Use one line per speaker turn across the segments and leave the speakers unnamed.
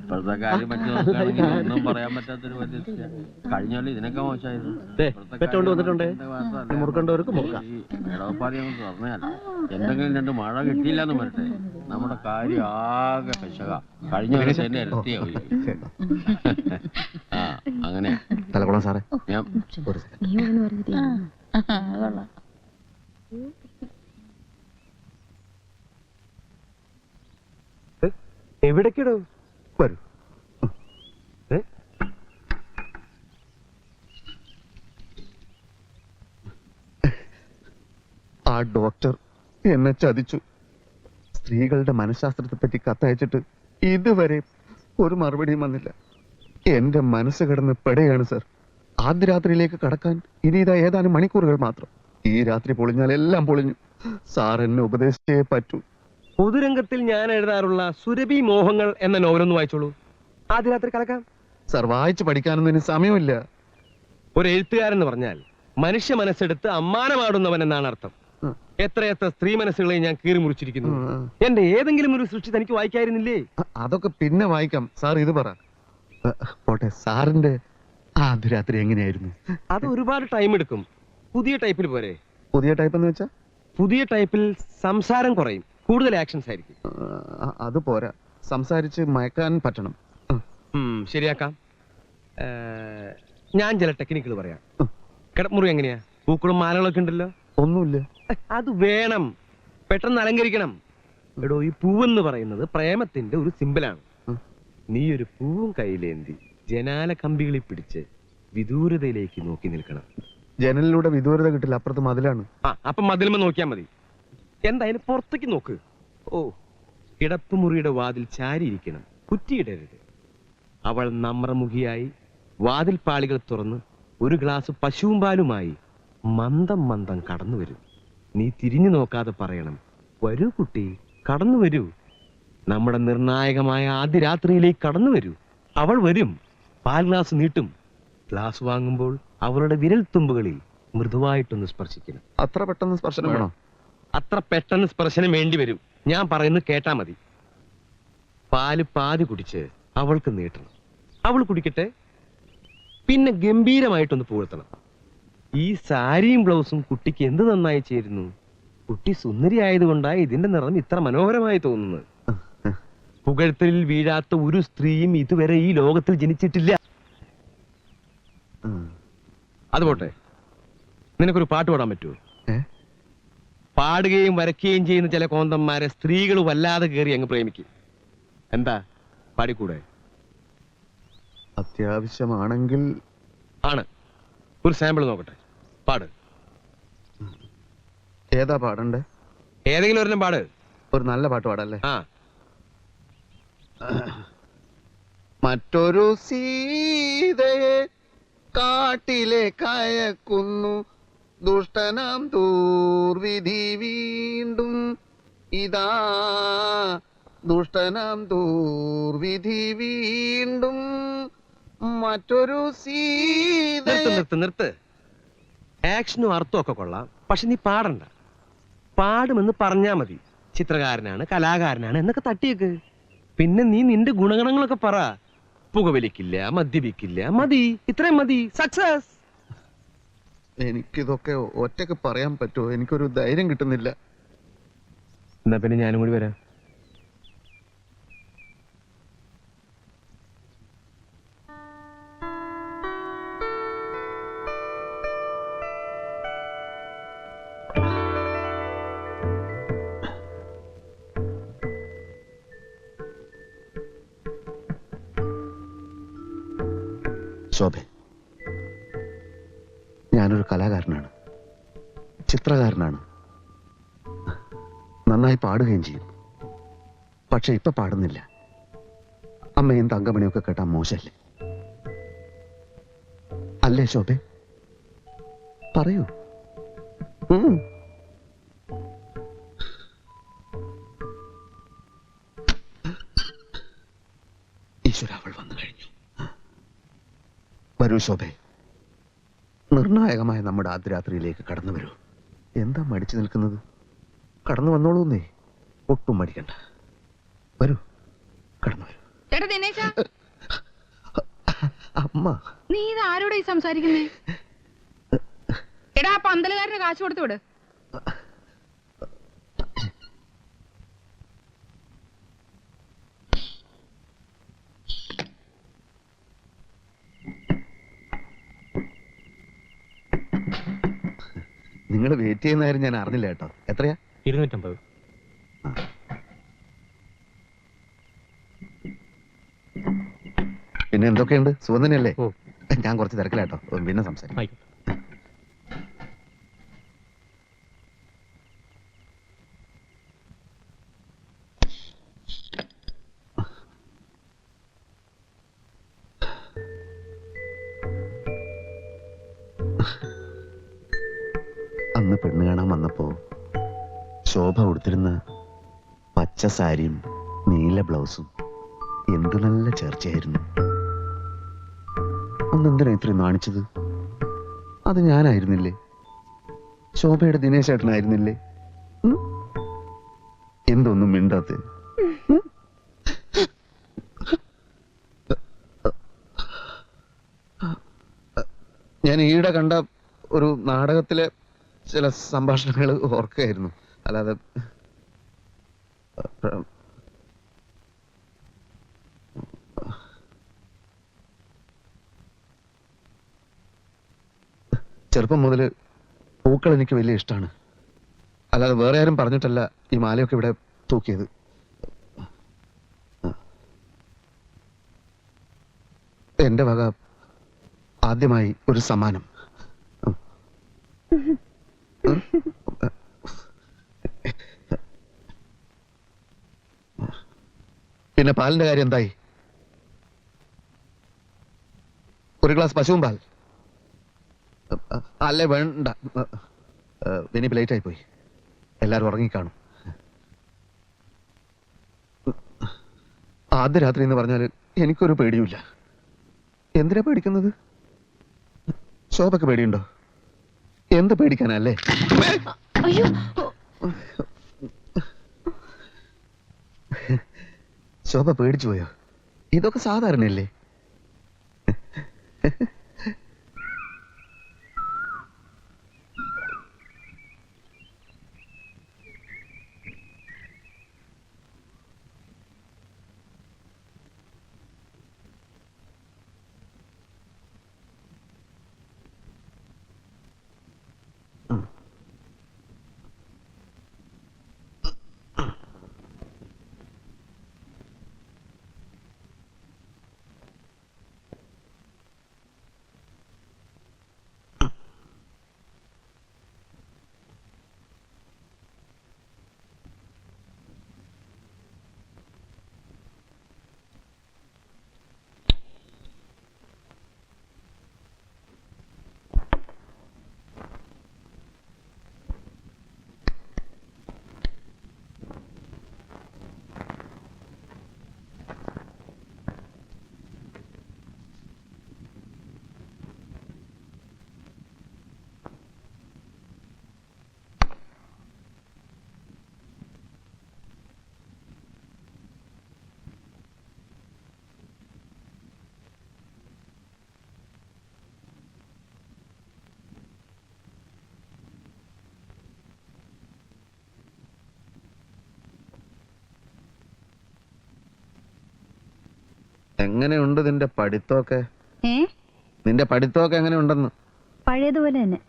ഇപ്പോഴത്തെ കാര്യം പറ്റി നോക്കുകയാണെങ്കിൽ ഒന്നും പറയാൻ പറ്റാത്തൊരു വലിയ കഴിഞ്ഞാലും ഇതിനൊക്കെ മോശമായിരുന്നു. മേടോപ്പാതി നമുക്ക് തുറന്നതല്ല. എന്തെങ്കിലും രണ്ട് മഴ കിട്ടിയില്ല എന്ന് വരട്ടെ, നമ്മുടെ കാര്യം ആകെ കശക. കഴിഞ്ഞ വർഷം തന്നെ ഇരട്ടിയാവും. ആ അങ്ങനെ
തലക്കുളം സാറേ,
ഞാൻ
എവിടേക്കിടോ വരൂ. ആ ഡോക്ടർ എന്നെ ചതിച്ചു. സ്ത്രീകളുടെ മനഃശാസ്ത്രത്തെ പറ്റി കത്തയച്ചിട്ട് ഇതുവരെ ഒരു മറുപടിയും വന്നില്ല. എന്റെ മനസ്സ് കിടന്ന് പെടുകയാണ് സർ. ആദ്യ രാത്രിയിലേക്ക് കടക്കാൻ ഇനി ഇതാ ഏതാനും മണിക്കൂറുകൾ മാത്രം. ഈ രാത്രി പൊളിഞ്ഞാൽ എല്ലാം പൊളിഞ്ഞു. സാർ എന്നെ ഉപദേശിച്ചേ പറ്റൂ.
പൊതുരംഗത്തിൽ ഞാൻ എഴുതാറുള്ള സുരഭി മോഹങ്ങൾ എന്ന നോവലൊന്ന് വായിച്ചോളൂ. ആദ്യ രാത്രി കലക്കാം.
സർ, വായിച്ചു പഠിക്കാനൊന്നും ഇനി സമയമില്ല.
ഒരു എഴുത്തുകാരെന്ന് പറഞ്ഞാൽ മനുഷ്യ മനസ്സെടുത്ത് അമ്മാനമാടുന്നവൻ എന്നാണ് അർത്ഥം. എത്രയെത്ര സ്ത്രീ മനസ്സുകളെ ഞാൻ കീറി മുറിച്ചിരിക്കുന്നു. എന്റെ ഏതെങ്കിലും ഒരു സൃഷ്ടി തനിക്ക് വായിക്കായിരുന്നില്ലേ?
അതൊക്കെ പിന്നെ വായിക്കാം. സാർ ഇത് പറ. പോട്ടെ, സാറിന്റെ ആദ്യ രാത്രി എങ്ങനെയായിരുന്നു?
അത് ഒരുപാട് ടൈം എടുക്കും. പുതിയ ടൈപ്പിൽ പോരെ?
പുതിയ ടൈപ്പ് എന്ന് വെച്ചാ?
പുതിയ ടൈപ്പിൽ സംസാരം കുറയും, കൂടുതൽ ആക്ഷൻസ് ആയിരിക്കും.
അത് പോരാ, സംസാരിച്ച് മയക്കാൻ പറ്റണം.
ശരിയാക്കാം. ഞാൻ ചില ടെക്നിക്കുകൾ പറയാം. കിടമുറി എങ്ങനെയാ? പൂക്കളും മാലകളൊക്കെ ഉണ്ടല്ലോ.
ഒന്നുമില്ല.
അത് വേണം, പെട്ടെന്ന് അലങ്കരിക്കണം. എടോ, ഈ പൂവെന്ന് പറയുന്നത് പ്രേമത്തിന്റെ ഒരു സിമ്പിളാണ്. നീ ഒരു പൂവും കയ്യിലേന്തി ജനാല കമ്പികളിൽ പിടിച്ച് വിദൂരതയിലേക്ക് നോക്കി നിൽക്കണം.
ജനലിലൂടെ വിദൂരത കിട്ടില്ല, അപ്പുറത്ത് മതിലാണ്.
അപ്പൊ മതിലുമ്പോ നോക്കിയാൽ മതി. എന്തായാലും പുറത്തേക്ക് നോക്ക്. ഓ, കിടപ്പുമുറിയുടെ വാതിൽ ചാരിയിരിക്കണം, കുറ്റിയിടരുത്. അവൾ നമ്രമുഖിയായി വാതിൽ പാളികൾ തുറന്ന് ഒരു ഗ്ലാസ് പശുവും പാലുമായി മന്ദം മന്ദം കടന്നു വരും. നീ തിരിഞ്ഞു നോക്കാതെ പറയണം, വരൂ കുട്ടി, കടന്നു വരൂ. നമ്മുടെ നിർണായകമായ ആദ്യ രാത്രിയിലേക്ക് കടന്നു വരൂ. അവൾ വരും, പാൽ ഗ്ലാസ് നീട്ടും. ഗ്ലാസ് വാങ്ങുമ്പോൾ അവളുടെ വിരൽ തുമ്പുകളിൽ മൃദുവായിട്ടൊന്ന് സ്പർശിക്കണം.
അത്ര പെട്ടെന്ന് സ്പർശനം വേണോ?
അത്ര പെട്ടെന്ന് സ്പർശനം വേണ്ടി വരും. ഞാൻ പറയുന്നത് കേട്ടാ മതി. പാല് പാതി കുടിച്ച് അവൾക്ക് നീട്ടണം. അവൾ കുടിക്കട്ടെ. പിന്നെ ഗംഭീരമായിട്ടൊന്ന് പുകഴ്ത്തണം. ഈ സാരിയും ബ്ലൗസും കുട്ടിക്ക് എന്ത് നന്നായി ചേരുന്നു. കുട്ടി സുന്ദരി ആയതുകൊണ്ടാണ് ഇതിന്റെ നിറം ഇത്ര മനോഹരമായി തോന്നുന്നത്. പുകഴ്ത്തലിൽ വീഴാത്ത ഒരു സ്ത്രീയും ഇതുവരെ ഈ ലോകത്തിൽ ജനിച്ചിട്ടില്ല. അതുപോട്ടെ, നിനക്കൊരു പാട്ട് പാടാൻ പറ്റുമോ? പാടുകയും വരയ്ക്കുകയും ചെയ്യുന്ന ചില കോന്തന്മാരെ സ്ത്രീകൾ വല്ലാതെ കയറി അങ്ങ് പ്രേമിക്കും. എന്താ, പാടിക്കൂടെ?
അത്യാവശ്യമാണെങ്കിൽ
ആണ്. ഒരു സാമ്പിൾ നോക്കട്ടെ, പാട്.
ഏതാ പാടണ്ടേ?
ഏതെങ്കിലും ഒരെണ്ണം പാട്.
ഒരു നല്ല പാട്ട് പാടല്ലേ?
ആ.
മറ്റൊരു സീതയെ കാട്ടിലെ കയക്കുന്നു ദുഷ്ടനാം ദൂർവിധി വീണ്ടും. ഇതാ ദുഷ്ടനാം ദൂർവിധി വീണ്ടും. മറ്റൊരു സീത.
നിർത്ത്. ആക്ഷനും അർത്ഥവും ഒക്കെ കൊള്ളാം, പക്ഷെ നീ പാടണ്ട. പാടുമെന്ന് പറഞ്ഞാ മതി. ചിത്രകാരനാണ്, കലാകാരനാണ് എന്നൊക്കെ തട്ടിയേക്ക്. പിന്നെ നീ നിന്റെ ഗുണഗണങ്ങളൊക്കെ പറ. പുകവലിക്കില്ല, മദ്യപിക്കില്ല, മതി, ഇത്രയും മതി. സക്സസ്.
എനിക്കിതൊക്കെ ഒറ്റക്ക് പറയാൻ പറ്റുമോ? എനിക്കൊരു ധൈര്യം കിട്ടുന്നില്ല.
എന്നാ പിന്നെ ഞാനും കൂടി വരാം.
ശോഭെ, ഞാനൊരു കലാകാരനാണ്, ചിത്രകാരനാണ്. നന്നായി പാടുകയും ചെയ്യും. പക്ഷെ ഇപ്പൊ പാടുന്നില്ല. അമ്മയും തങ്കമണിയൊക്കെ കേട്ടാ മോശമല്ലേ? അല്ലേ ശോഭെ? പറയൂ. ഈശ്വര, അവൾ വന്നു കഴിഞ്ഞു. വരൂ ശോഭെ, നിർണായകമായ നമ്മുടെ ആദ്യ രാത്രിയിലേക്ക് കടന്നു വരൂ. എന്താ മടിച്ചു നിൽക്കുന്നത്? കടന്നു വന്നോളൂന്നേ, ഒട്ടും മടിക്കണ്ട. വരൂ, കടന്നു വരൂ.
ചേട്ടാ ദിനേശ,
അമ്മ.
നീ ഇത് ആരോടാ ഈ സംസാരിക്കുന്നേ? എടാ, പന്തലുകാരന് കാശ് കൊടുത്തു വിട്.
നിങ്ങൾ വെയിറ്റ് ചെയ്യുന്ന കാര്യം ഞാൻ അറിഞ്ഞില്ല കേട്ടോ. എത്രയാ?
250.
പിന്നെ എന്തൊക്കെയുണ്ട്? സുഖം തന്നെയല്ലേ?
ഓ.
ഞാൻ കുറച്ച് തിരക്കിലാട്ടോ, പിന്നെ സംസാരിക്കാം.
ആയിക്കോട്ടെ.
അന്ന് പെണ്ണ് കാണാൻ വന്നപ്പോ ശോഭ ഉടുത്തിരുന്ന പച്ച സാരിയും നീല ബ്ലൗസും എന്ത് നല്ല ചേർച്ചയായിരുന്നു. അന്ന് എന്തിനാ ഇത്രയും നാണിച്ചത്? അത് ഞാനായിരുന്നില്ലേ? ശോഭയുടെ ദിനേശ് ചേട്ടനായിരുന്നില്ലേ? എന്തൊന്നും മിണ്ടാത്ത? ഞാൻ ഈയിടെ കണ്ട ഒരു നാടകത്തിലെ ചില സംഭാഷണങ്ങൾ ഓർക്കുകയായിരുന്നു. അല്ലാതെ ചെറുപ്പം മുതൽ പൂക്കൾ എനിക്ക് വലിയ ഇഷ്ടമാണ്. അല്ലാതെ വേറെ ആരും പറഞ്ഞിട്ടല്ല ഈ മാലയൊക്കെ ഇവിടെ തൂക്കിയത്. എന്റെ വക ആദ്യമായി ഒരു സമ്മാനം. പിന്നെ പാലിന്റെ കാര്യം എന്തായി? ഒരു ഗ്ലാസ് പശുവും പാൽ? അല്ലേ വേണ്ട, ഇനി ലേറ്റ് ആയി പോയി. എല്ലാരും ഉറങ്ങിക്കാണും. ആദ്യ രാത്രി എന്ന് പറഞ്ഞാല് എനിക്കൊരു പേടിയുമില്ല. എന്തിനാ പേടിക്കുന്നത്? ശോഭക്ക് പേടിയുണ്ടോ? എന്ത് പേടിക്കാനല്ലേ? ശോഭ പേടിച്ചു പോയോ? ഇതൊക്കെ സാധാരണയല്ലേ? എങ്ങനെയുണ്ട് നിന്റെ പഠിത്തമൊക്കെ? നിന്റെ പഠിത്തമൊക്കെ എങ്ങനെയുണ്ടെന്ന്?
പഴയതുപോലെ തന്നെ.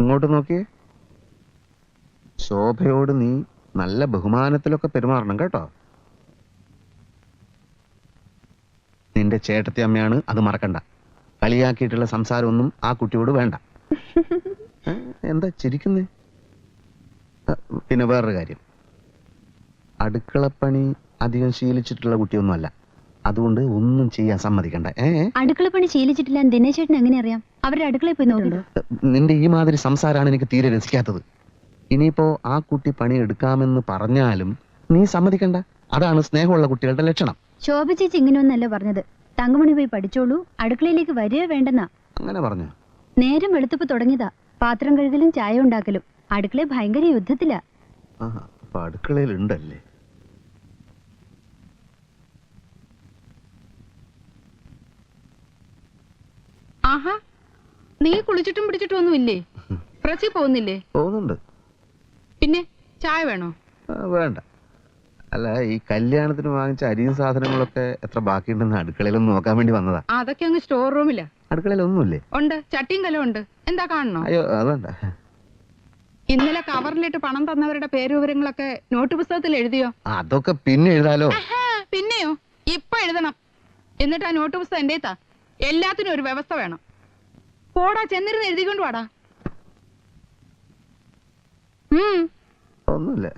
ഇങ്ങോട്ട് നോക്കിയേ. ശോഭയോട് നീ നല്ല ബഹുമാനത്തിലൊക്കെ പെരുമാറണം കേട്ടോ. നിന്റെ ചേട്ടത്തി അമ്മയാണ്, അത് മറക്കണ്ട. കളിയാക്കിയിട്ടുള്ള സംസാരമൊന്നും ആ കുട്ടിയോട് വേണ്ട. എന്താ ചിരിക്കുന്നേ? പിന്നെ വേറൊരു കാര്യം, അടുക്കളപ്പണി അധികം ശീലിച്ചിട്ടുള്ള കുട്ടിയൊന്നുമല്ല. അതുകൊണ്ട് ഒന്നും ചെയ്യാൻ സമ്മതിക്കണ്ട.
അടുക്കളപ്പണി ശീലിച്ചിട്ടില്ല ദിനേശ് ചേട്ടൻ എങ്ങനെ അറിയാം? അവരുടെ അടുക്കളയിൽ പോയി നോക്കിയോ?
നിന്റെ ഈ മാതിരി സംസാരമാണ് എനിക്ക് തീരെ രസിക്കാത്തത്. ഇനിയിപ്പോ ആ കുട്ടി പണി എടുക്കാമെന്ന് പറഞ്ഞാലും നീ സമ്മതിക്കണ്ട. അതാണ് സ്നേഹമുള്ള കുട്ടികളുടെ ലക്ഷണം.
ശോഭ ചേച്ചി ഇങ്ങനെയൊന്നല്ല പറഞ്ഞത്. തങ്കമണി പോയി പഠിച്ചോളൂ, അടുക്കളയിലേക്ക് വരിക വേണ്ടെന്നാ.
അങ്ങനെ പറഞ്ഞു?
നേരം വെളുത്തപ്പ് തുടങ്ങിയതാ. പാത്രം കഴുകലും ചായ ഉണ്ടാക്കലും. അടുക്കളയിൽ ഭയങ്കര യുദ്ധത്തിലാ.
ആഹാ, അപ്പൊ അടുക്കളയിലുണ്ടല്ലേ?
ആഹാ, നീ കുളിച്ചിട്ടും പിടിച്ചിട്ടും ഒന്നുമില്ലേ? പ്രസി പോകുന്നില്ലേ?
പോകുന്നുണ്ട്.
പിന്നെ ചായ വേണോ?
വേണ്ട. അല്ല, ഈ കല്യാണത്തിന് വാങ്ങിച്ച അരിയും സാധനങ്ങളൊക്കെ എത്ര ബാക്കിയുണ്ടെന്ന് അടുക്കളയിലൊന്ന് നോക്കാൻ വേണ്ടി വന്നതാ.
അതൊക്കെ അങ്ങ് സ്റ്റോർ റൂമില്ല.
അടുക്കളയിലൊന്നുമില്ലേ?
ഉണ്ട്, ചട്ടിയും കലം ഉണ്ട്. എന്താ കാണണോ?
അയ്യോ, അത് വേണ്ട.
ഇന്നലെ കവറിലിട്ട് പണം തന്നവരുടെ പേരുവിവരങ്ങളൊക്കെ നോട്ട് പുസ്തകത്തിൽ എഴുതിയോ?
അതൊക്കെ പിന്നെ എഴുതാലോ.
ആഹാ, പിന്നെയോ? ഇപ്പൊ എഴുതണം. എന്നിട്ട് ആ നോട്ട് പുസ്തകം എന്റെ താ. എല്ലാത്തിനും ഒരു വ്യവസ്ഥ വേണം. പോടാ, ചെന്നിരുന്ന് എഴുതിക്കൊണ്ട് വാടാ.
ഒന്നുമില്ല.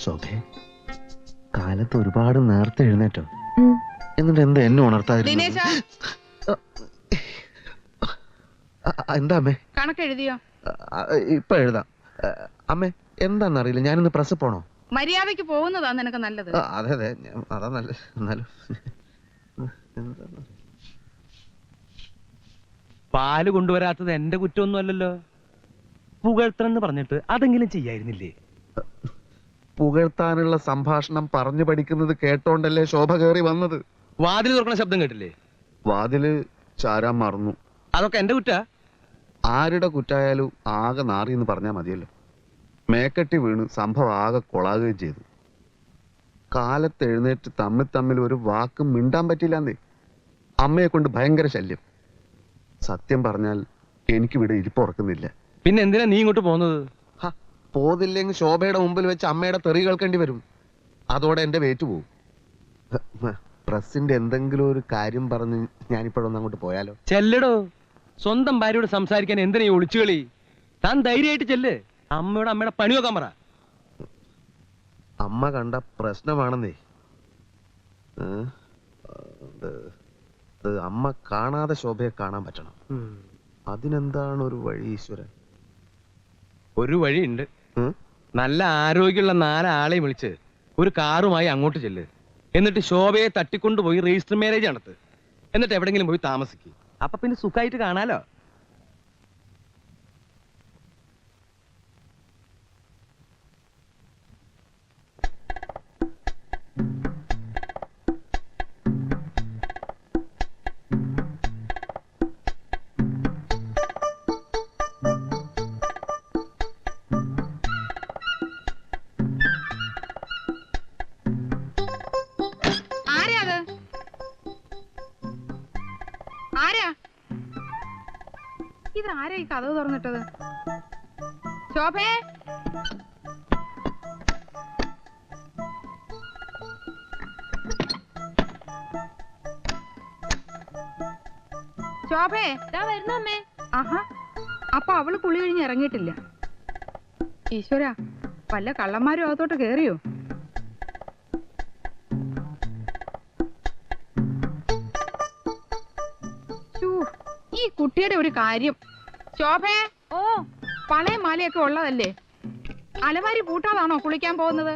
ശോഭേ, കാലത്ത് ഒരുപാട് നേരത്തെ എഴുന്നേറ്റോ? എന്നിട്ട് എന്താ എന്നെ ഉണർത്താതിരുന്നത്?
ദിനേശാ,
എന്താ അമ്മേ?
കണക്കെഴുതിയോ?
ഇപ്പൊ എഴുതാം. അമ്മേ, എന്താന്നറിയില്ല, ഞാനിന്ന് പ്രസ് പോണോ?
മര്യാദക്ക് പോകുന്നതാ നിനക്ക് നല്ലത്.
അതെ അതെ, അതാ നല്ല. എന്നാലും
പാല് കൊണ്ടുവരാത്തത് എന്റെ കുറ്റമൊന്നും അല്ലല്ലോ. പുകഴ്ത്തണമെന്ന് പറഞ്ഞിട്ട് അതെങ്കിലും ചെയ്യായിരുന്നില്ലേ?
പുകഴ്ത്താനുള്ള സംഭാഷണം പറഞ്ഞു പഠിക്കുന്നത് കേട്ടോണ്ടല്ലേ ശോഭ കയറി വന്നത്.
വാതിൽ തുറക്കണ ശബ്ദം കേട്ടില്ലേ?
വാതില് ചാരാൻ മറന്നു.
അതൊക്കെ എന്റെ കുറ്റാ.
ആരുടെ കുറ്റായാലും ആകെ നാറി എന്ന് പറഞ്ഞാൽ മതിയല്ലോ. മേക്കെട്ടി വീണ് സംഭവം ആകെ കൊളാകുകയും ചെയ്തു. കാലത്ത് എഴുന്നേറ്റ് തമ്മിൽ ഒരു വാക്ക് മിണ്ടാൻ പറ്റില്ലാന്നേ. അമ്മയെ കൊണ്ട് ഭയങ്കര ശല്യം. സത്യം പറഞ്ഞാൽ എനിക്കിവിടെ ഇരിപ്പുറക്കുന്നില്ല.
പിന്നെ എന്തിനാ നീ ഇങ്ങോട്ട് പോകുന്നത്?
പോതില്ലെങ്കിൽ ശോഭയുടെ മുമ്പിൽ വെച്ച് അമ്മയുടെ തെറി കേൾക്കേണ്ടി വരും. അതോടെ എന്റെ വെയിറ്റ് പോവും. പ്രസിന്റെ എന്തെങ്കിലും ഒരു കാര്യം പറഞ്ഞ് ഞാനിപ്പോഴൊന്ന് അങ്ങോട്ട് പോയാലോ?
ചെല്ലടോ. സ്വന്തം ഭാര്യയോട് സംസാരിക്കാൻ എന്തിനാ ഈ ഒളിച്ചുകളി? താൻ ധൈര്യമായിട്ട് ചെല്ല്. അമ്മയുടെ പണി നോക്കാൻ പറ.
അമ്മ കണ്ട പ്രശ്നമാണെന്നേ. അമ്മ കാണാതെ ശോഭയെ കാണാൻ പറ്റണം. അതിനെന്താണ് ഒരു വഴി ഈശ്വരൻ?
ഒരു വഴിയുണ്ട്. നല്ല ആരോഗ്യമുള്ള 4 ആളെയും വിളിച്ച് ഒരു കാറുമായി അങ്ങോട്ട് ചെല്ല്. എന്നിട്ട് ശോഭയെ തട്ടിക്കൊണ്ടുപോയി രജിസ്റ്റർ മാരേജ് നടത്ത്. എന്നിട്ട് എവിടെങ്കിലും പോയി താമസിക്കും. അപ്പൊ പിന്നെ സുഖമായിട്ട് കാണാലോ.
ഇതാരാ ഈ കഥവ് തുറന്നിട്ടത്? ശോഭേ, ശോഭേ, വരുന്നമ്മേ. ആഹാ, അപ്പൊ അവള് കുളി കഴിഞ്ഞ് ഇറങ്ങിയിട്ടില്ല. ഈശ്വര, വല്ല കള്ളന്മാരും അകത്തോട്ട് കേറിയോ? ഈ കുട്ടിയുടെ ഒരു കാര്യം. ശോഭേ, ഓ, പണയം മാലയൊക്കെ ഉള്ളതല്ലേ? അലമാരി പൂട്ടാതാണോ കുളിക്കാൻ പോകുന്നത്?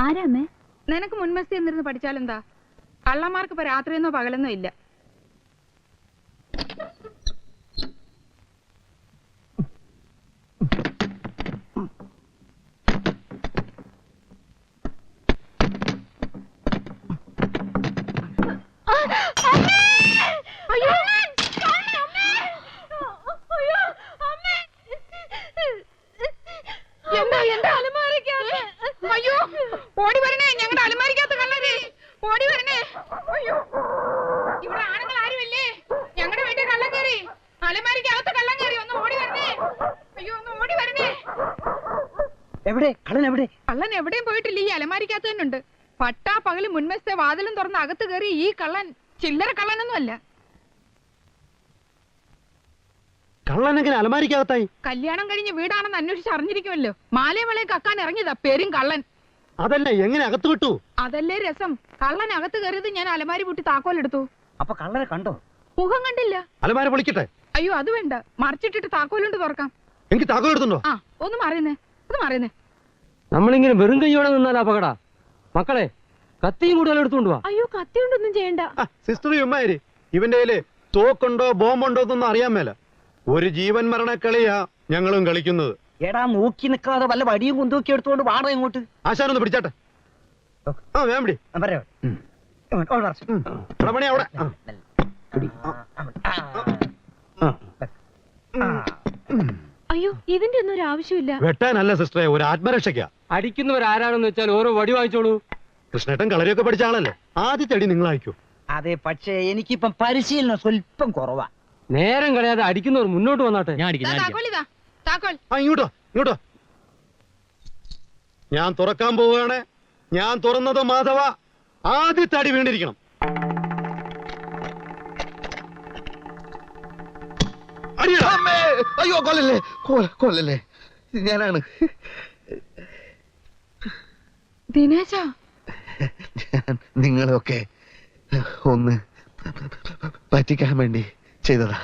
ആരാമേ?
നിനക്ക് മുൻമസ്തി എന്നിരുന്ന് പഠിച്ചാലെന്താ? കള്ളന്മാർക്ക് ഇപ്പൊ രാത്രിയെന്നോ പകലെന്നോ ഇല്ല. ഓടി വരണേ, ഞങ്ങളുടെ
കള്ളൻ എവിടെ?
കള്ളൻ എവിടെയും പോയിട്ടില്ല, ഈ അലമാരിക്കകത്ത് തന്നെ ഉണ്ട്. പട്ടാ പകല് മുൻവശത്തെ വാതിലും തുറന്ന് അകത്ത് കയറി ഈ കള്ളൻ ചില്ലറ കള്ളനൊന്നും അല്ല.
കള്ളൻ എങ്ങനെ അലമാരിക്കകത്തായി?
കല്യാണം കഴിഞ്ഞ് വീടാണെന്ന് അന്വേഷിച്ച് അറിഞ്ഞിരിക്കുമല്ലോ. മാലയമളയെ കക്കാൻ ഇറങ്ങിയതാ പേരും കള്ളൻ.
അതല്ല, എങ്ങനെ അകത്ത് വിട്ടു?
അതല്ലേ രസം. കള്ളൻ അകത്ത് കയറിയത് ഞാൻ അലമാരി പൂട്ടി താക്കോലെടുത്തു.
അപ്പൊ കള്ളനെ കണ്ടോ?
മുഖം കണ്ടില്ല.
അലമാരി പൊളിക്കട്ടെ?
അയ്യോ അത് വേണ്ട, മറിച്ചിട്ടിട്ട് താക്കോലുണ്ട് തുറക്കാം.
എനിക്ക് താക്കോൽ എടുത്തുണ്ടോ?
ആ ഒന്ന് മാറിയുന്നേ, അത് മാറിയുന്നേ.
നമ്മളിങ്ങനെ വെറും കൈയോടെ നിന്നാൽ അപകട. മക്കളെ, കത്തിയും കൂടുതൽ എടുത്തുകൊണ്ട് വാ.
അയ്യോ കത്തി കൊണ്ടൊന്നും ചെയ്യണ്ട.
സിസ്റ്റർ ഉമ്മാരി, ഇവന്റെ കയ്യില് തോക്കുണ്ടോ ബോംബുണ്ടോ എന്നൊന്നും അറിയാൻ മേല. ഒരു ജീവൻ മരണ കളിയാ ഞങ്ങളും കളിക്കുന്നത്.
എടാ നോക്കി നിൽക്കാതെ വല്ല വടിയും കുന്തൂക്കി എടുത്തുകൊണ്ട് വാട ഇങ്ങോട്ട്.
ആശാനൊന്ന് പിടിച്ചാട്ടെ. ആ വേം പിടി. പണി അവിടെ.
അയ്യോ ഇതിന്റെ ഒന്നും ഒരു ആവശ്യമില്ല.
വെട്ടാനല്ല സിസ്റ്ററെ, ഒരു ആത്മരക്ഷയ്ക്കാ.
അടിക്കുന്നവരാരാണെന്ന് വെച്ചാൽ ഓരോ വടി വാങ്ങിച്ചോളൂ.
കൃഷ്ണേട്ടൻ കളരിയൊക്കെ പഠിച്ച ആളല്ലേ, ആദ്യത്തെ അടി നിങ്ങൾ അയക്കൂ.
അതെ, പക്ഷേ എനിക്കിപ്പം പരിശീലനം സ്വല്പം കുറവാ.
നേരം കളയാതെ അടിക്കുന്നവർ മുന്നോട്ട് വന്നാട്ടെ.
താക്കോലിതാ താക്കോൽ.
ആ ഇങ്ങോട്ടോ ഇങ്ങോട്ടോ. ഞാൻ തുറക്കാൻ പോവുകയാണ്. ഞാൻ തുറന്നത് മാധവ, ആദ്യത്തെ അടി വീണ്ടിരിക്കണം. അടിയടാ.
അയ്യോ കൊല്ലല്ലേ, കൊല്ലല്ലേ, ഞാനാണ്.
ദിനേശ,
ഞാൻ നിങ്ങളെയൊക്കെ ഒന്ന് പറ്റിക്കാൻ വേണ്ടി ചെയ്തതാ.